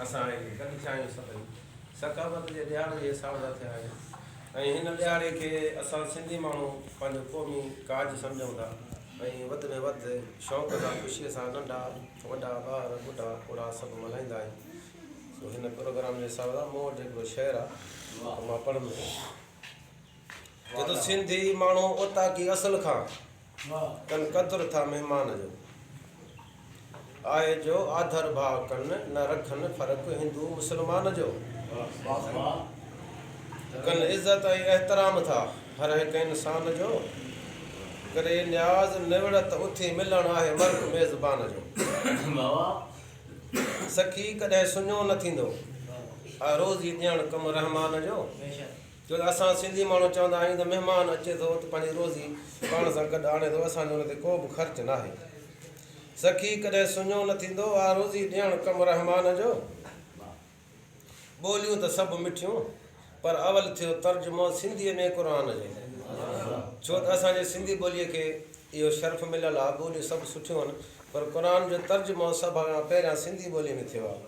असां गॾु थिया आहियूं सभई सकावत जे ॾियारे जे हिसाब सां थिया आहियूं ऐं हिन ॾियारे खे असां सिंधी माण्हू पंहिंजो क़ौमी काज सम्झूं था ऐं वधि में वधि शौक़ु सां ख़ुशीअ सां नंढा वॾा ॿार ॿुढा ॿुढा सभु मल्हाईंदा आहियूं। सो हिन प्रोग्राम जे हिसाब सां मूं वटि हिकिड़ो शेर आहे मां पढ़ंदुसि। जो त सिंधी माण्हू उतां की असल खां कनि क़दुरु था महिमान जो आहे जो आधर भाव कनि न रखनि फ़र्क़ु हिंदू मुस्लमान जो कनि इज़त ऐं एहतराम था हर हिकु इंसान जो करे न्याज़ निवड़त उथी मिलणु आहे मर्द मेज़बान जो सखी कॾहिं सुञो न थींदो रोज़ी ॾियणु कमु रहमान जो छो त असां सिंधी माण्हू चवंदा आहियूं त महिमान अचे थो त पंहिंजी रोज़ी पाण सां गॾु आणे थो असांजो हुन ते को बि ख़र्चु न आहे सखी कॾहिं सुञो न थींदो रोज़ी ॾियणु कमु रहमान जो ॿोलियूं त सभु मिठियूं पर अवल थियो तर्जुमो सिंधीअ में क़ुर जो छो त असांजे सिंधी ॿोलीअ खे इहो शर्फ़ मिलियल आहे ॿोलियूं सभु सुठियूं आहिनि पर क़ुर जो तर्जुमो सभ खां पहिरियां सिंधी ॿोलीअ में थियो आहे।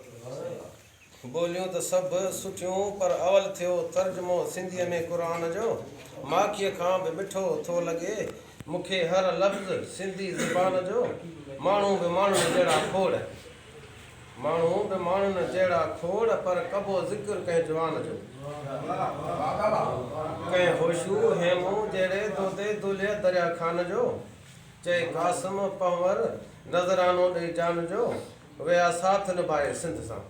ॿोलियूं त सभु सुठियूं पर अवल थियो तर्जुमो सिंधीअ में क़ुर जो माखीअ खां बि मिठो थो लॻे मूंखे हर लफ़्ज़ सिंधी ज़ुबान जो माण्हू बि माण्हुनि जहिड़ा खोड़ माण्हू बि माण्हुनि जहिड़ा खोड़ पर कबो ज़िक्र कंहिं जवान जो कंहिं होशू हेमू जहिड़े दोते दुल्हे दरिया खान जो चए कासिम पंवर नज़रानो ॾेई जान जो विया साथ निभाए सिंध सां।